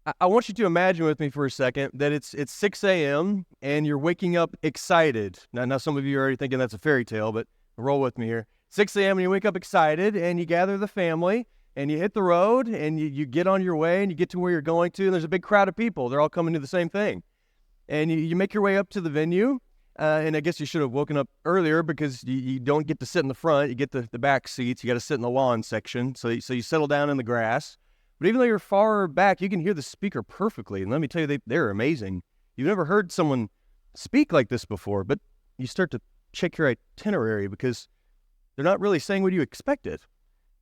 I want you to imagine with me for a second that it's 6 a.m. and you're waking up excited. Now some of you are already thinking that's a fairy tale, but roll with me here. 6 a.m. and you wake up excited and you gather the family and you hit the road and you get on your way and you get to where you're going to, and there's a big crowd of people. They're all coming to the same thing. And you make your way up to the venue, and I guess you should have woken up earlier because you don't get to sit in the front. You get the back seats. You got to sit in the lawn section. So you settle down in the grass. But even though you're far back, you can hear the speaker perfectly. And let me tell you, they're amazing. You've never heard someone speak like this before, but you start to check your itinerary because they're not really saying what you expected.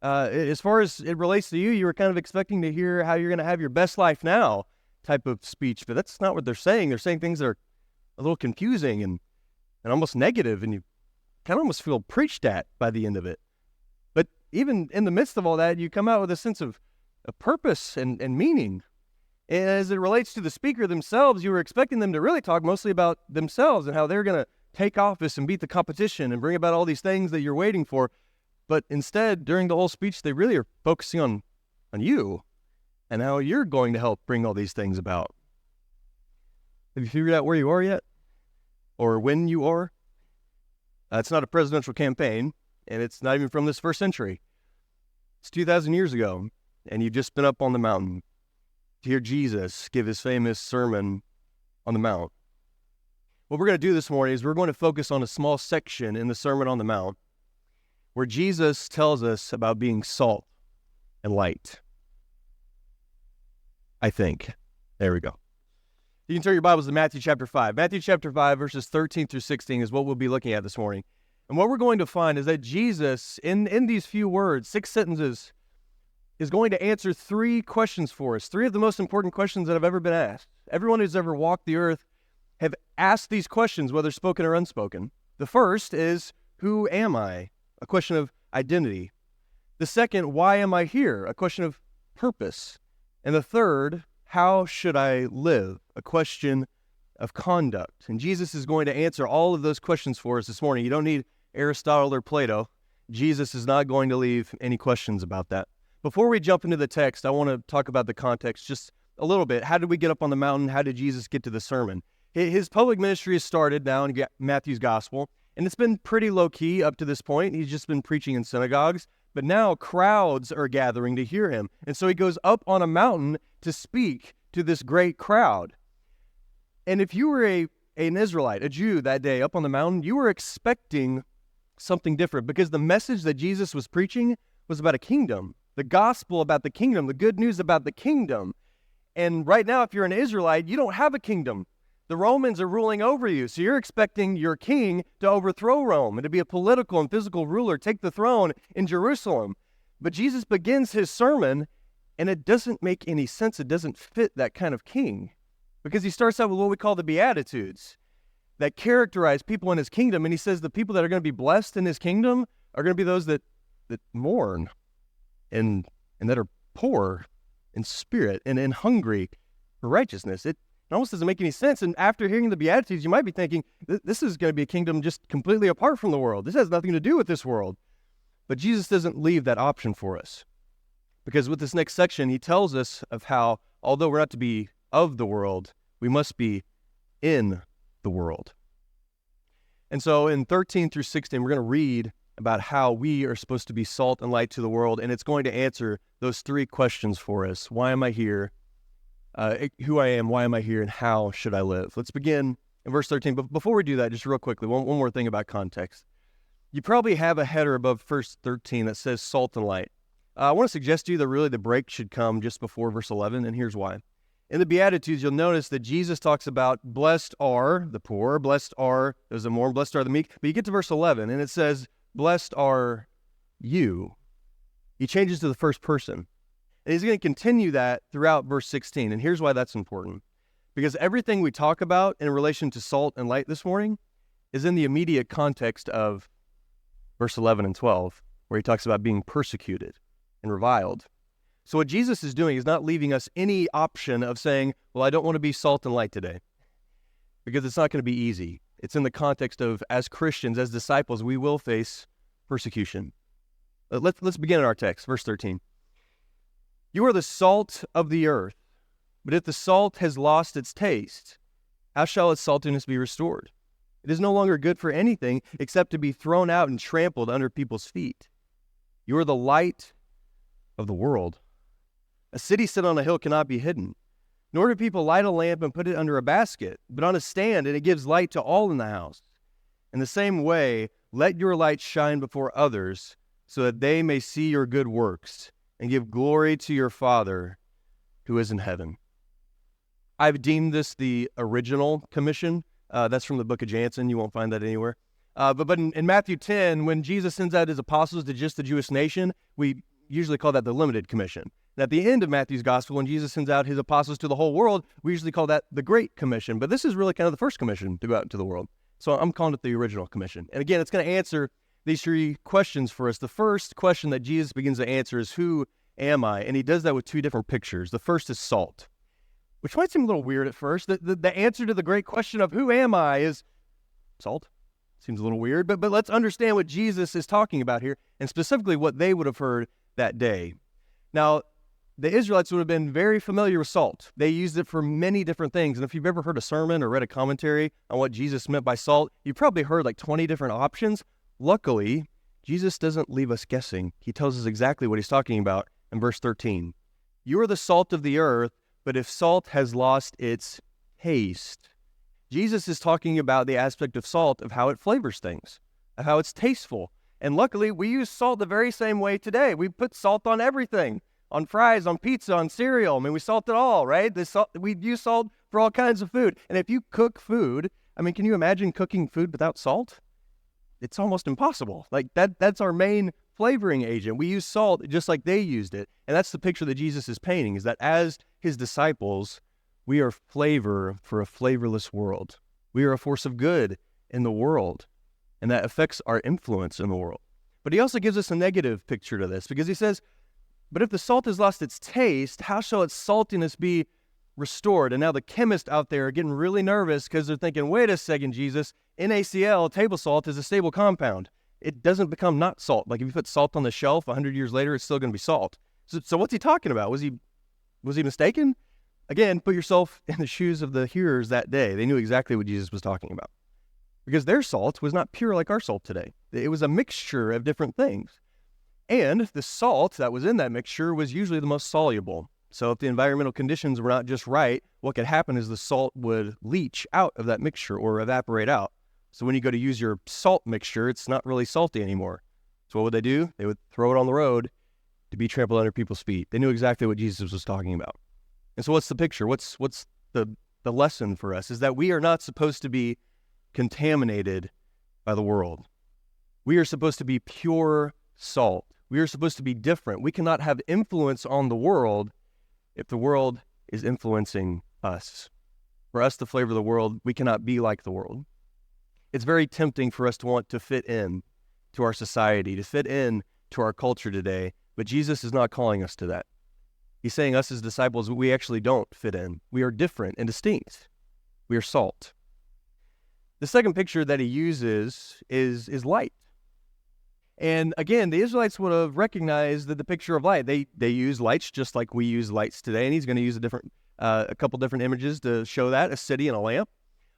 As far as it relates to you, you were kind of expecting to hear how you're going to have your best life now type of speech, but that's not what they're saying. They're saying things that are a little confusing and almost negative, and you kind of almost feel preached at by the end of it. But even in the midst of all that, you come out with a sense of purpose and meaning. And as it relates to the speaker themselves, you were expecting them to really talk mostly about themselves and how they're going to take office and beat the competition and bring about all these things that you're waiting for. But instead, during the whole speech, they really are focusing on you and how you're going to help bring all these things about. Have you figured out where you are yet? Or when you are? It's not a presidential campaign, and it's not even from this first century. It's 2,000 years ago, and you've just been up on the mountain to hear Jesus give his famous sermon on the Mount. What we're going to do this morning is we're going to focus on a small section in the Sermon on the Mount where Jesus tells us about being salt and light. I think. There we go. You can turn your Bibles to Matthew chapter 5. Matthew chapter 5, verses 13 through 16 is what we'll be looking at this morning. And what we're going to find is that Jesus, in these few words, 6 sentences, is going to answer 3 questions for us, 3 of the most important questions that have ever been asked. Everyone who's ever walked the earth have asked these questions, whether spoken or unspoken. The first is, who am I? A question of identity. The second, why am I here? A question of purpose. And the third, how should I live? A question of conduct. And Jesus is going to answer all of those questions for us this morning. You don't need Aristotle or Plato. Jesus is not going to leave any questions about that. Before we jump into the text, I want to talk about the context just a little bit. How did we get up on the mountain? How did Jesus get to the sermon? His public ministry has started now in Matthew's gospel, and it's been pretty low-key up to this point. He's just been preaching in synagogues, but now crowds are gathering to hear him. And so he goes up on a mountain to speak to this great crowd. And if you were an Israelite, a Jew that day up on the mountain, you were expecting something different because the message that Jesus was preaching was about a kingdom, the gospel about the kingdom, the good news about the kingdom. And right now, if you're an Israelite, you don't have a kingdom. The Romans are ruling over you, so you're expecting your king to overthrow Rome and to be a political and physical ruler, take the throne in Jerusalem. But Jesus begins his sermon, and it doesn't make any sense. It doesn't fit that kind of king, because he starts out with what we call the Beatitudes that characterize people in his kingdom, and he says the people that are going to be blessed in his kingdom are going to be those that mourn and that are poor in spirit and hungry for righteousness. It almost doesn't make any sense. And after hearing the Beatitudes, you might be thinking, this is going to be a kingdom just completely apart from the world. This has nothing to do with this world. But Jesus doesn't leave that option for us. Because with this next section, he tells us of how, although we're not to be of the world, we must be in the world. And so in 13 through 16, we're going to read about how we are supposed to be salt and light to the world. And it's going to answer those 3 questions for us. Why am I here? Who I am, why am I here, and how should I live? Let's begin in verse 13. But before we do that, just real quickly, one more thing about context. You probably have a header above verse 13 that says salt and light. I want to suggest to you that really the break should come just before verse 11, and here's why. In the Beatitudes, you'll notice that Jesus talks about blessed are the poor, blessed are those that mourn, blessed are the meek. But you get to verse 11, and it says, blessed are you. He changes to the first person. And he's going to continue that throughout verse 16. And here's why that's important. Because everything we talk about in relation to salt and light this morning is in the immediate context of verse 11 and 12, where he talks about being persecuted and reviled. So what Jesus is doing is not leaving us any option of saying, well, I don't want to be salt and light today. Because it's not going to be easy. It's in the context of, as Christians, as disciples, we will face persecution. Let's begin in our text, verse 13. You are the salt of the earth, But if the salt has lost its taste, how shall its saltiness be restored? It is no longer good for anything except to be thrown out and trampled under people's feet. You are the light of the world. A city set on a hill cannot be hidden. Nor do people light a lamp and put it under a basket, but on a stand, and it gives light to all in the house. In the same way, let your light shine before others, so that they may see your good works and give glory to your Father who is in heaven. I've deemed this the original commission. That's from the book of Jantsen. You won't find that anywhere. But in Matthew 10, when Jesus sends out his apostles to just the Jewish nation, we usually call that the limited commission. And at the end of Matthew's gospel, when Jesus sends out his apostles to the whole world, we usually call that the Great Commission. But this is really kind of the first commission to go out into the world. So I'm calling it the original commission. And again, it's going to answer these three questions for us. The first question that Jesus begins to answer is, who am I? And he does that with two different pictures. The first is salt, which might seem a little weird at first. The answer to the great question of who am I is salt. Seems a little weird, but let's understand what Jesus is talking about here, and specifically what they would have heard that day. Now, the Israelites would have been very familiar with salt. They used it for many different things. And if you've ever heard a sermon or read a commentary on what Jesus meant by salt, you've probably heard like 20 different options. Luckily, Jesus doesn't leave us guessing. He tells us exactly what he's talking about in verse 13. You are the salt of the earth, but if salt has lost its taste. Jesus is talking about the aspect of salt, of how it flavors things, of how it's tasteful. And luckily, we use salt the very same way today. We put salt on everything. On fries, on pizza, on cereal. I mean, we salt it all, right? We use salt for all kinds of food. And if you cook food, I mean, can you imagine cooking food without salt? It's almost impossible. Like that's our main flavoring agent. We use salt just like they used it. And that's the picture that Jesus is painting, is that as his disciples, we are flavor for a flavorless world. We are a force of good in the world, and that affects our influence in the world. But he also gives us a negative picture to this, because he says, but if the salt has lost its taste, how shall its saltiness be restored? And now the chemists out there are getting really nervous because they're thinking, wait a second, Jesus, NaCl, table salt, is a stable compound. It doesn't become not salt. Like if you put salt on the shelf 100 years later, it's still going to be salt. So what's he talking about? Was he mistaken? Again, put yourself in the shoes of the hearers that day. They knew exactly what Jesus was talking about, because their salt was not pure like our salt today. It was a mixture of different things. And the salt that was in that mixture was usually the most soluble. So if the environmental conditions were not just right, what could happen is the salt would leach out of that mixture or evaporate out. So when you go to use your salt mixture, it's not really salty anymore. So what would they do? They would throw it on the road to be trampled under people's feet. They knew exactly what Jesus was talking about. And so what's the picture? What's the lesson for us? Is that we are not supposed to be contaminated by the world. We are supposed to be pure salt. We are supposed to be different. We cannot have influence on the world if the world is influencing us. For us to flavor the world, we cannot be like the world. It's very tempting for us to want to fit in to our society, to fit in to our culture today, but Jesus is not calling us to that. He's saying us as disciples, we actually don't fit in. We are different and distinct. We are salt. The second picture that he uses is light. And again, the Israelites would have recognized that the picture of light. They use lights just like we use lights today, and he's going to use a couple different images to show that, a city and a lamp.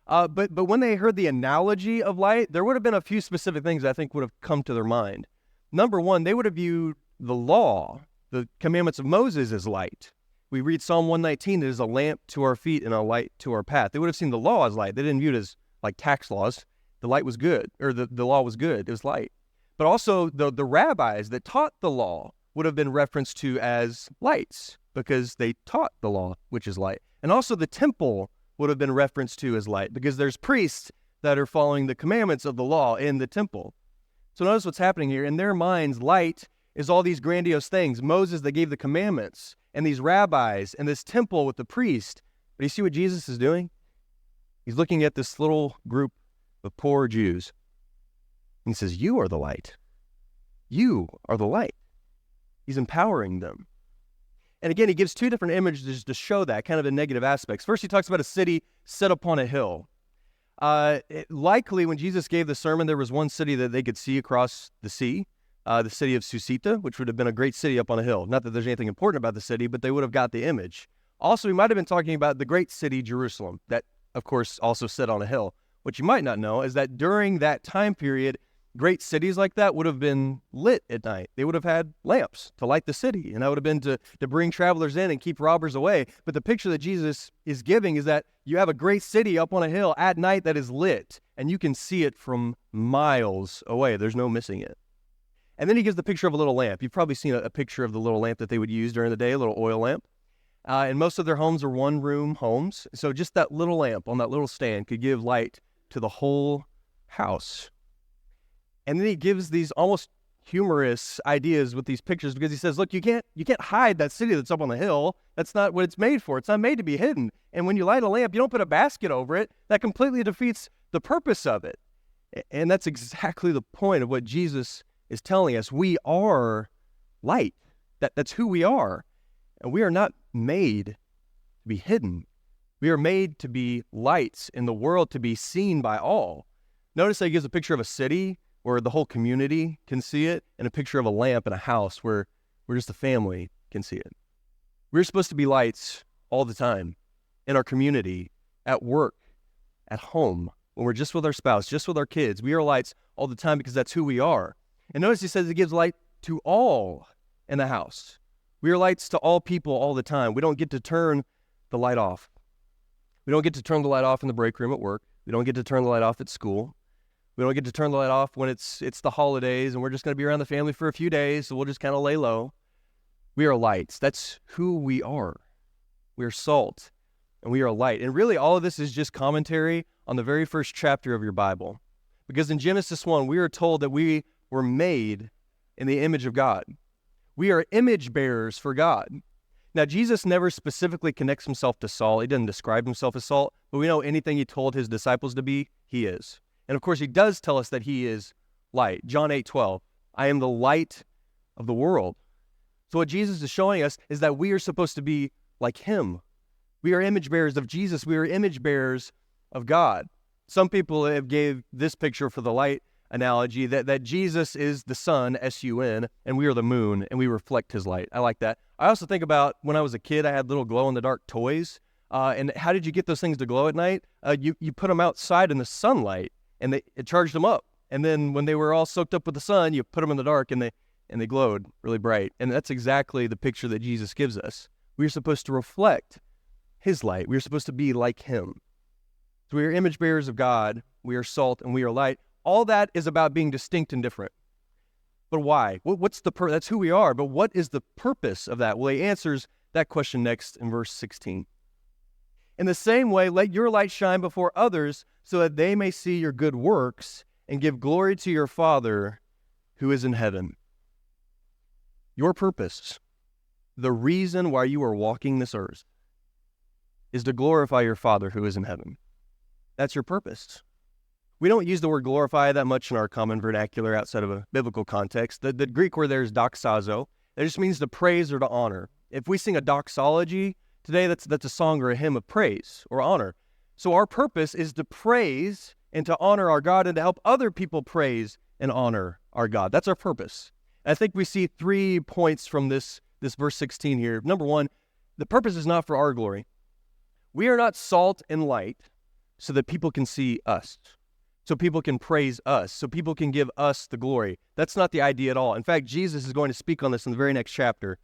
But when they heard the analogy of light, there would have been a few specific things I think would have come to their mind. Number one, they would have viewed the law, the commandments of Moses, as light. We read Psalm 119, it is a lamp to our feet and a light to our path. They would have seen the law as light. They didn't view it as like tax laws. The light was good, or the law was good. It was light. But also the rabbis that taught the law would have been referenced to as lights because they taught the law, which is light. And also the temple would have been referenced to as light because there's priests that are following the commandments of the law in the temple. So notice what's happening here. In their minds, light is all these grandiose things. Moses that gave the commandments, and these rabbis, and this temple with the priest. But you see what Jesus is doing? He's looking at this little group of poor Jews. He says, you are the light. You are the light. He's empowering them. And again, he gives two different images to show that, kind of the negative aspects. First, he talks about a city set upon a hill. Likely, when Jesus gave the sermon, there was one city that they could see across the sea, the city of Susita, which would have been a great city up on a hill. Not that there's anything important about the city, but they would have got the image. Also, he might have been talking about the great city, Jerusalem, that, of course, also sat on a hill. What you might not know is that during that time period, great cities like that would have been lit at night. They would have had lamps to light the city, and that would have been to bring travelers in and keep robbers away. But the picture that Jesus is giving is that you have a great city up on a hill at night that is lit, and you can see it from miles away. There's no missing it. And then he gives the picture of a little lamp. You've probably seen a picture of the little lamp that they would use during the day, a little oil lamp. And most of their homes are one-room homes. So just that little lamp on that little stand could give light to the whole house. And then he gives these almost humorous ideas with these pictures because he says, look, you can't hide that city that's up on the hill. That's not what it's made for. It's not made to be hidden. And when you light a lamp, you don't put a basket over it. That completely defeats the purpose of it. And that's exactly the point of what Jesus is telling us. We are light. That's who we are. And we are not made to be hidden. We are made to be lights in the world, to be seen by all. Notice that he gives a picture of a city where the whole community can see it, and a picture of a lamp in a house where just the family can see it. We're supposed to be lights all the time, in our community, at work, at home, when we're just with our spouse, just with our kids. We are lights all the time because that's who we are. And notice he says he gives light to all in the house. We are lights to all people all the time. We don't get to turn the light off. We don't get to turn the light off in the break room at work. We don't get to turn the light off at school. We don't get to turn the light off when it's the holidays and we're just going to be around the family for a few days, so we'll just kind of lay low. We are lights. That's who we are. We are salt and we are light. And really all of this is just commentary on the very first chapter of your Bible. Because in Genesis 1, we are told that we were made in the image of God. We are image bearers for God. Now, Jesus never specifically connects himself to salt. He doesn't describe himself as salt, but we know anything he told his disciples to be, he is. And of course, he does tell us that he is light. John 8:12, I am the light of the world. So what Jesus is showing us is that we are supposed to be like him. We are image bearers of Jesus. We are image bearers of God. Some people have gave this picture for the light analogy that Jesus is the sun, S-U-N, and we are the moon, and we reflect his light. I like that. I also think about when I was a kid, I had little glow-in-the-dark toys. And how did you get those things to glow at night? You put them outside in the sunlight, and it charged them up. And then when they were all soaked up with the sun, you put them in the dark, and they glowed really bright. And that's exactly the picture that Jesus gives us. We're supposed to reflect his light. We're supposed to be like him. So we are image bearers of God. We are salt, and we are light. All that is about being distinct and different. But why? What's the that's who we are, but what is the purpose of that? Well, he answers that question next in verse 16. In the same way, let your light shine before others so that they may see your good works and give glory to your Father who is in heaven. Your purpose, the reason why you are walking this earth, is to glorify your Father who is in heaven. That's your purpose. We don't use the word glorify that much in our common vernacular outside of a biblical context. The Greek word there is doxazo. It just means to praise or to honor. If we sing a doxology today, that's a song or a hymn of praise or honor. So our purpose is to praise and to honor our God and to help other people praise and honor our God. That's our purpose. And I think we see 3 points from this verse 16 here. Number one, the purpose is not for our glory. We are not salt and light so that people can see us, so people can praise us, so people can give us the glory. That's not the idea at all. In fact, Jesus is going to speak on this in the very next chapter.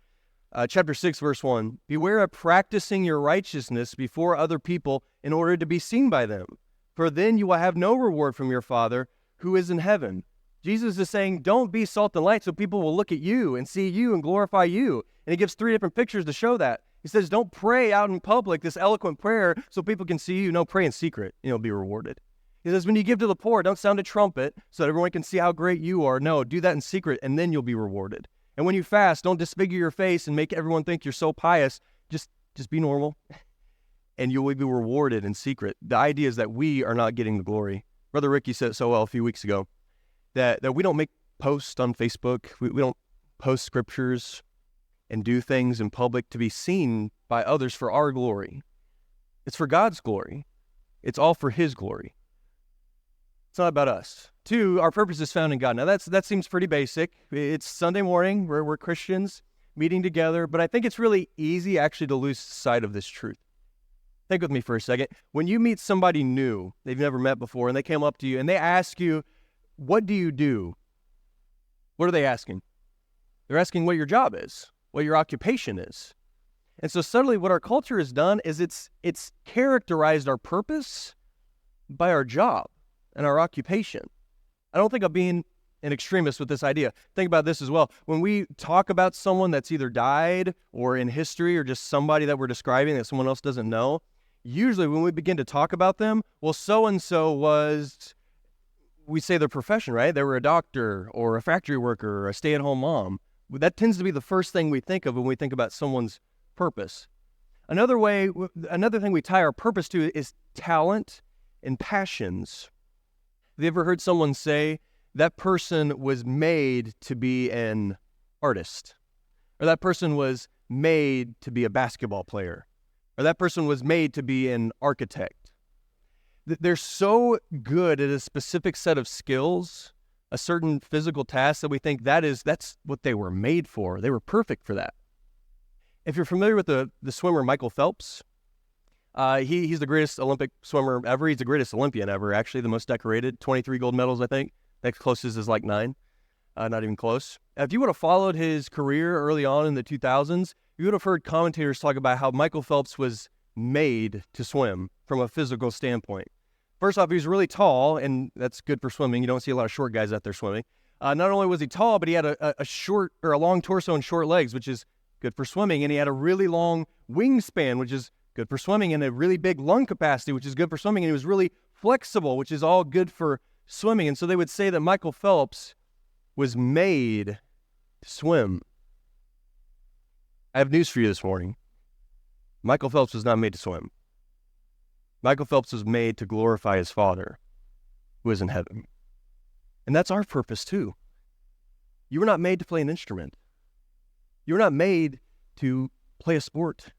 Chapter 6, verse 1, beware of practicing your righteousness before other people in order to be seen by them, for then you will have no reward from your Father who is in heaven. Jesus is saying, don't be salt and light so people will look at you and see you and glorify you. And he gives 3 different pictures to show that. He says, don't pray out in public, this eloquent prayer, so people can see you. No, pray in secret, and you'll be rewarded. He says, when you give to the poor, don't sound a trumpet so that everyone can see how great you are. No, do that in secret, and then you'll be rewarded. And when you fast, don't disfigure your face and make everyone think you're so pious. Just be normal, and you will be rewarded in secret. The idea is that we are not getting the glory. Brother Ricky said it so well a few weeks ago, that we don't make posts on Facebook. We don't post scriptures and do things in public to be seen by others for our glory. It's for God's glory. It's all for his glory. It's not about us. 2, our purpose is found in God. Now that seems pretty basic. It's Sunday morning. We're Christians. meeting together, but I think it's really easy actually to lose sight of this truth. Think with me for a second. When you meet somebody new they've never met before and they came up to you and they ask you, what do you do? What are they asking? They're asking what your job is, what your occupation is. And so suddenly what our culture has done is it's characterized our purpose by our job and our occupation. I don't think I'm being an extremist with this idea. Think about this as well. When we talk about someone that's either died or in history or just somebody that we're describing that someone else doesn't know, usually when we begin to talk about them, well, so-and-so was, we say their profession, right? They were a doctor or a factory worker or a stay-at-home mom. That tends to be the first thing we think of when we think about someone's purpose. Another thing we tie our purpose to is talent and passions. Have you ever heard someone say that person was made to be an artist, or that person was made to be a basketball player, or that person was made to be an architect? They're so good at a specific set of skills, a certain physical task, that we think that's what they were made for. They were perfect for that. If you're familiar with the swimmer Michael Phelps, he's the greatest Olympic swimmer ever. He's the greatest Olympian ever, actually, the most decorated, 23 gold medals, I think. Next closest is like 9, not even close. If you would have followed his career early on in the 2000s, you would have heard commentators talk about how Michael Phelps was made to swim from a physical standpoint. First off, he was really tall, and that's good for swimming. You don't see a lot of short guys out there swimming. Not only was he tall, but he had a long torso and short legs, which is good for swimming. And he had a really long wingspan, which is good for swimming, and a really big lung capacity, which is good for swimming. And he was really flexible, which is all good for swimming. And so they would say that Michael Phelps was made to swim. I have news for you this morning. Michael Phelps was not made to swim. Michael Phelps was made to glorify his Father who is in heaven. And that's our purpose too. You were not made to play an instrument. You were not made to play a sport.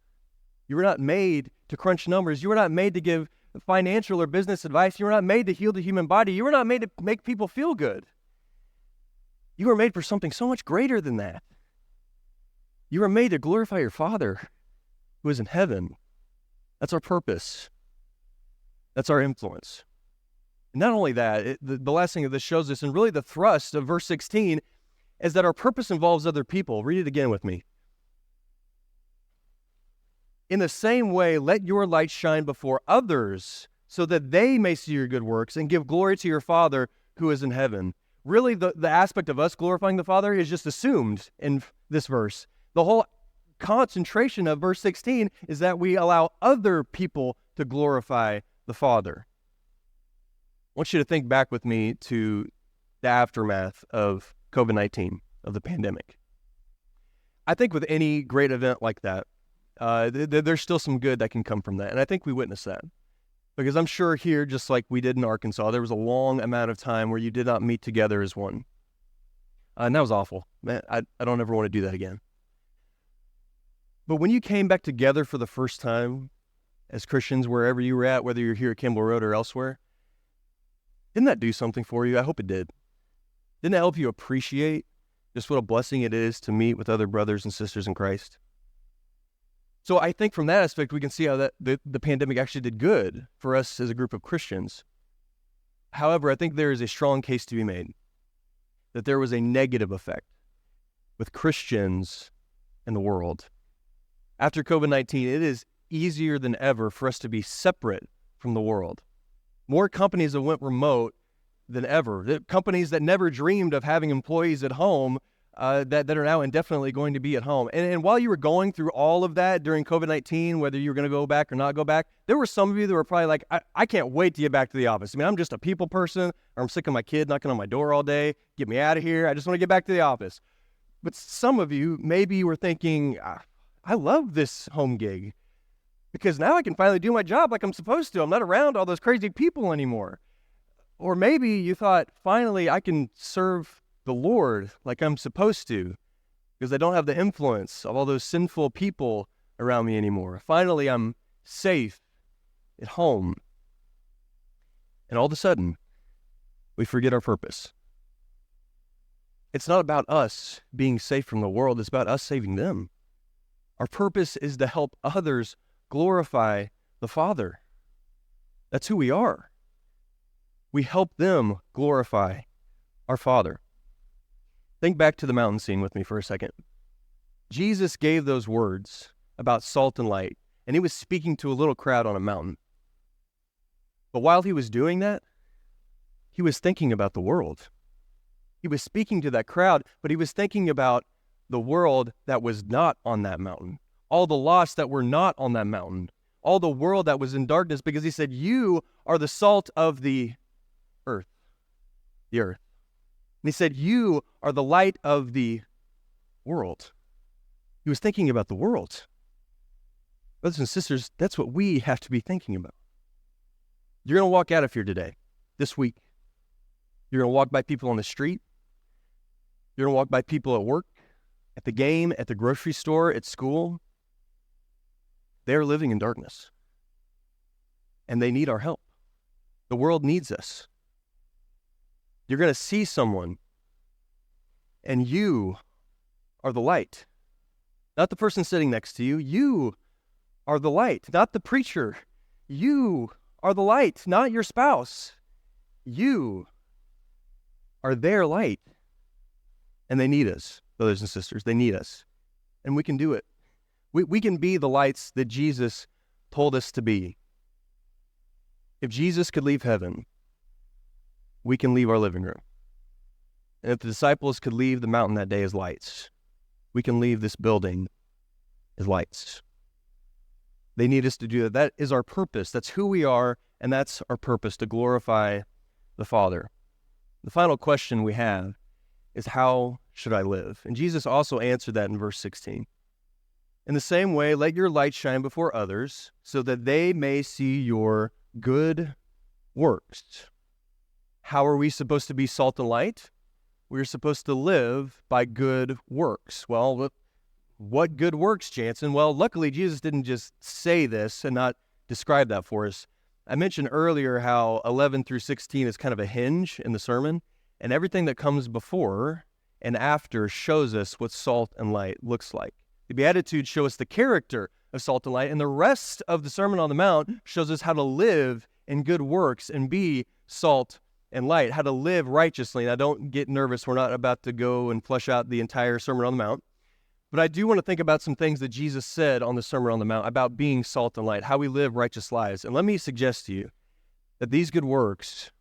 You were not made to crunch numbers. You were not made to give financial or business advice. You were not made to heal the human body. You were not made to make people feel good. You were made for something so much greater than that. You were made to glorify your Father who is in heaven. That's our purpose. That's our influence. And not only that, the last thing that this shows us, and really the thrust of verse 16, is that our purpose involves other people. Read it again with me. In the same way, let your light shine before others so that they may see your good works and give glory to your Father who is in heaven. Really, the aspect of us glorifying the Father is just assumed in this verse. The whole concentration of verse 16 is that we allow other people to glorify the Father. I want you to think back with me to the aftermath of COVID-19, of the pandemic. I think with any great event like that, there's still some good that can come from that. And I think we witnessed that. Because I'm sure here, just like we did in Arkansas, there was a long amount of time where you did not meet together as one. And that was awful. Man, I don't ever want to do that again. But when you came back together for the first time as Christians, wherever you were at, whether you're here at Campbell Road or elsewhere, didn't that do something for you? I hope it did. Didn't it help you appreciate just what a blessing it is to meet with other brothers and sisters in Christ? So I think from that aspect, we can see how that the pandemic actually did good for us as a group of Christians. However, I think there is a strong case to be made that there was a negative effect with Christians in the world. After COVID-19, it is easier than ever for us to be separate from the world. More companies have went remote than ever. The companies that never dreamed of having employees at home that are now indefinitely going to be at home. And while you were going through all of that during COVID-19, whether you were going to go back or not go back, there were some of you that were probably like, I can't wait to get back to the office. I mean, I'm just a people person, or I'm sick of my kid knocking on my door all day. Get me out of here. I just want to get back to the office. But some of you, maybe you were thinking, I love this home gig because now I can finally do my job like I'm supposed to. I'm not around all those crazy people anymore. Or maybe you thought, finally, I can serve the Lord like I'm supposed to because I don't have the influence of all those sinful people around me anymore. Finally, I'm safe at home. And all of a sudden, we forget our purpose. It's not about us being safe from the world. It's about us saving them. Our purpose is to help others glorify the Father. That's who we are. We help them glorify our Father. Think back to the mountain scene with me for a second. Jesus gave those words about salt and light, and he was speaking to a little crowd on a mountain. But while he was doing that, he was thinking about the world. He was speaking to that crowd, but he was thinking about the world that was not on that mountain, all the lost that were not on that mountain, all the world that was in darkness, because he said, you are the salt of the earth. And he said, you are the light of the world. He was thinking about the world. Brothers and sisters, that's what we have to be thinking about. You're going to walk out of here today, this week. You're going to walk by people on the street. You're going to walk by people at work, at the game, at the grocery store, at school. They're living in darkness. And they need our help. The world needs us. You're going to see someone, and you are the light. Not the person sitting next to you. You are the light, not the preacher. You are the light, not your spouse. You are their light. And they need us, brothers and sisters. They need us. And we can do it. We can be the lights that Jesus told us to be. If Jesus could leave heaven, we can leave our living room. And if the disciples could leave the mountain that day as lights, we can leave this building as lights. They need us to do that. That is our purpose. That's who we are, and that's our purpose, to glorify the Father. The final question we have is, how should I live? And Jesus also answered that in verse 16. In the same way, let your light shine before others, so that they may see your good works. How are we supposed to be salt and light? We're supposed to live by good works. Well, what good works, Jantsen? Well, luckily, Jesus didn't just say this and not describe that for us. I mentioned earlier how 11 through 16 is kind of a hinge in the sermon, and everything that comes before and after shows us what salt and light looks like. The Beatitudes show us the character of salt and light, and the rest of the Sermon on the Mount shows us how to live in good works and be salt and light, how to live righteously. Now, don't get nervous. We're not about to go and flesh out the entire Sermon on the Mount. But I do want to think about some things that Jesus said on the Sermon on the Mount about being salt and light, how we live righteous lives. And let me suggest to you that these good works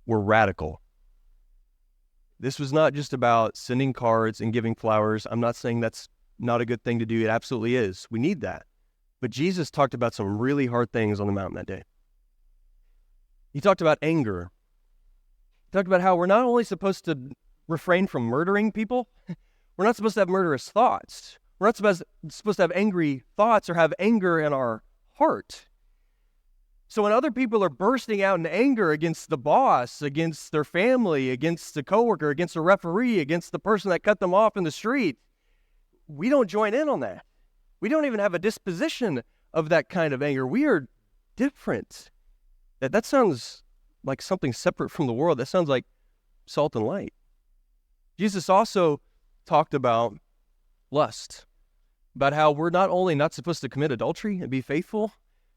were radical. This was not just about sending cards and giving flowers. I'm not saying that's not a good thing to do. It absolutely is. We need that. But Jesus talked about some really hard things on the mountain that day. He talked about anger. He talked about how we're not only supposed to refrain from murdering people, we're not supposed to have murderous thoughts. We're not supposed to have angry thoughts or have anger in our heart. So when other people are bursting out in anger against the boss, against their family, against the coworker, against a referee, against the person that cut them off in the street, we don't join in on that. We don't even have a disposition of that kind of anger. We are different. That sounds like something separate from the world. That sounds like salt and light. Jesus also talked about lust, about how we're not only not supposed to commit adultery and be faithful,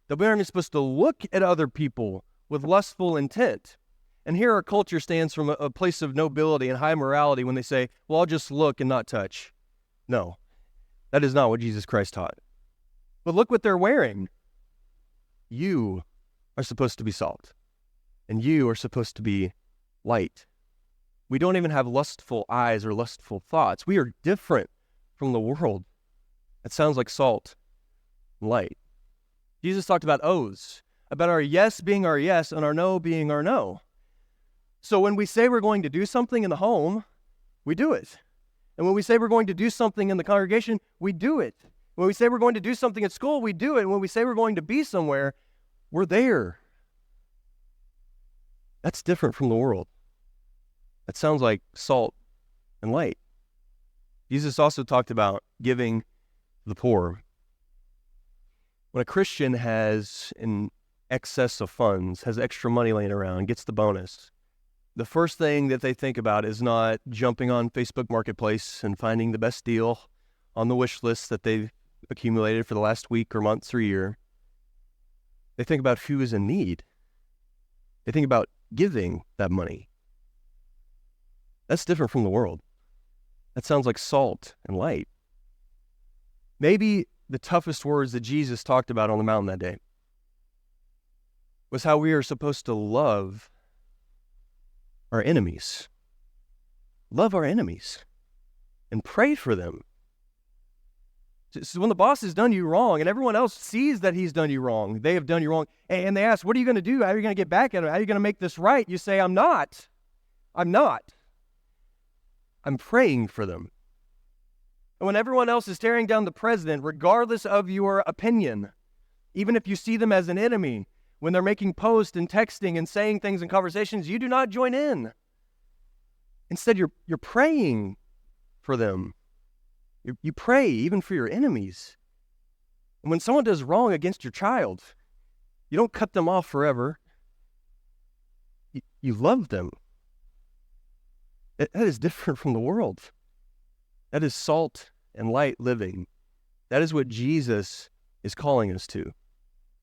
that we aren't even supposed to look at other people with lustful intent. And here our culture stands from a place of nobility and high morality when they say, well, I'll just look and not touch. No, that is not what Jesus Christ taught. But look what they're wearing. You are supposed to be salt, and you are supposed to be light. We don't even have lustful eyes or lustful thoughts. We are different from the world. It sounds like salt and light. Jesus talked about oaths, about our yes being our yes and our no being our no. So when we say we're going to do something in the home, we do it. And when we say we're going to do something in the congregation, we do it. When we say we're going to do something at school, we do it. And when we say we're going to be somewhere, we're there. That's different from the world. That sounds like salt and light. Jesus also talked about giving the poor. When a Christian has an excess of funds, has extra money laying around, gets the bonus, the first thing that they think about is not jumping on Facebook Marketplace and finding the best deal on the wish list that they've accumulated for the last week or months or year. They think about who is in need. They think about giving that money. That's different from the world. That sounds like salt and light. Maybe the toughest words that Jesus talked about on the mountain that day was how we are supposed to love our enemies. Love our enemies and pray for them. So when the boss has done you wrong and everyone else sees that he's done you wrong, they have done you wrong, and they ask, what are you going to do? How are you going to get back at him? How are you going to make this right? You say, I'm not. I'm praying for them. And when everyone else is tearing down the president, regardless of your opinion, even if you see them as an enemy, when they're making posts and texting and saying things in conversations, you do not join in. Instead, you're praying for them. You pray even for your enemies. And when someone does wrong against your child, you don't cut them off forever. You love them. That is different from the world. That is salt and light living. That is what Jesus is calling us to.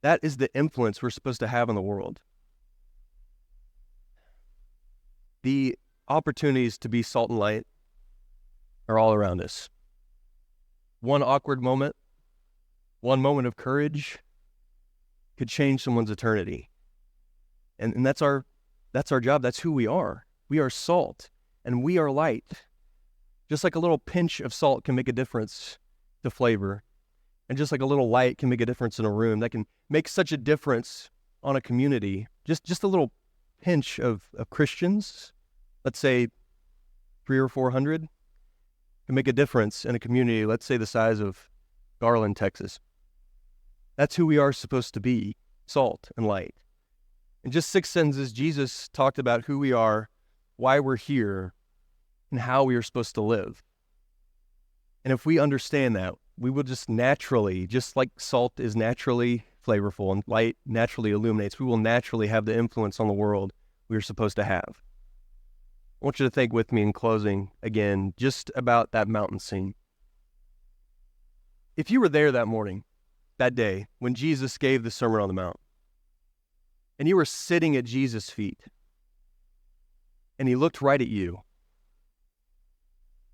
That is the influence we're supposed to have in the world. The opportunities to be salt and light are all around us. One awkward moment, one moment of courage could change someone's eternity. And that's our job. That's who we are. We are salt and we are light. Just like a little pinch of salt can make a difference to flavor, and just like a little light can make a difference in a room, that can make such a difference on a community. Just a little pinch of Christians, let's say 300 or 400, can make a difference in a community, let's say the size of Garland, Texas. That's who we are supposed to be, salt and light. In just 6 sentences, Jesus talked about who we are, why we're here, and how we are supposed to live. And if we understand that, we will just naturally, just like salt is naturally flavorful and light naturally illuminates, we will naturally have the influence on the world we are supposed to have. I want you to think with me in closing again, just about that mountain scene. If you were there that morning, that day, when Jesus gave the Sermon on the Mount, and you were sitting at Jesus' feet, and he looked right at you,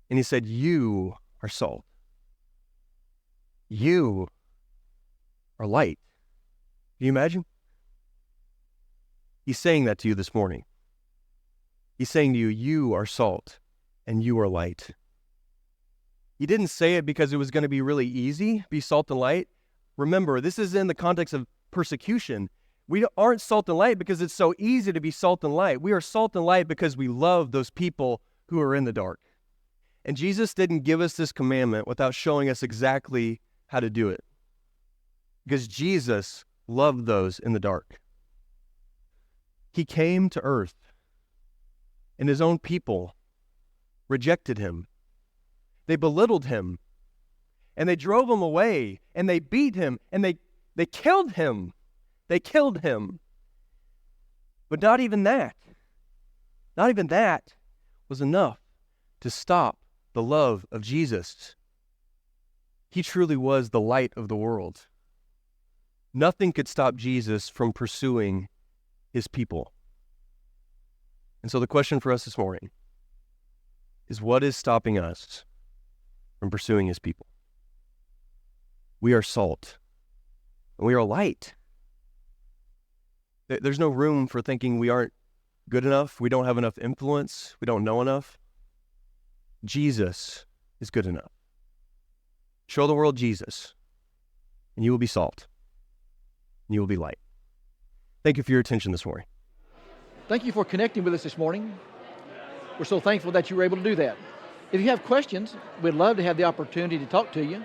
and he said, you are salt. You are light. Can you imagine? He's saying that to you this morning. He's saying to you, you are salt and you are light. He didn't say it because it was going to be really easy, be salt and light. Remember, this is in the context of persecution. We aren't salt and light because it's so easy to be salt and light. We are salt and light because we love those people who are in the dark. And Jesus didn't give us this commandment without showing us exactly how to do it. Because Jesus loved those in the dark. He came to earth, and his own people rejected him. They belittled him, and they drove him away, and they beat him, and they killed him. They killed him. But not even that was enough to stop the love of Jesus. He truly was the light of the world. Nothing could stop Jesus from pursuing his people. And so the question for us this morning is, what is stopping us from pursuing his people? We are salt, and we are light. There's no room for thinking we aren't good enough, we don't have enough influence, we don't know enough. Jesus is good enough. Show the world Jesus, and you will be salt, and you will be light. Thank you for your attention this morning. Thank you for connecting with us this morning. We're so thankful that you were able to do that. If you have questions, we'd love to have the opportunity to talk to you.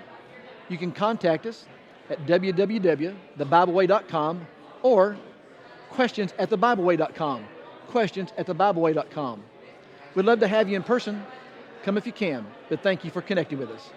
You can contact us at www.thebibleway.com or questions@thebibleway.com. questions@thebibleway.com. We'd love to have you in person. Come if you can, but thank you for connecting with us.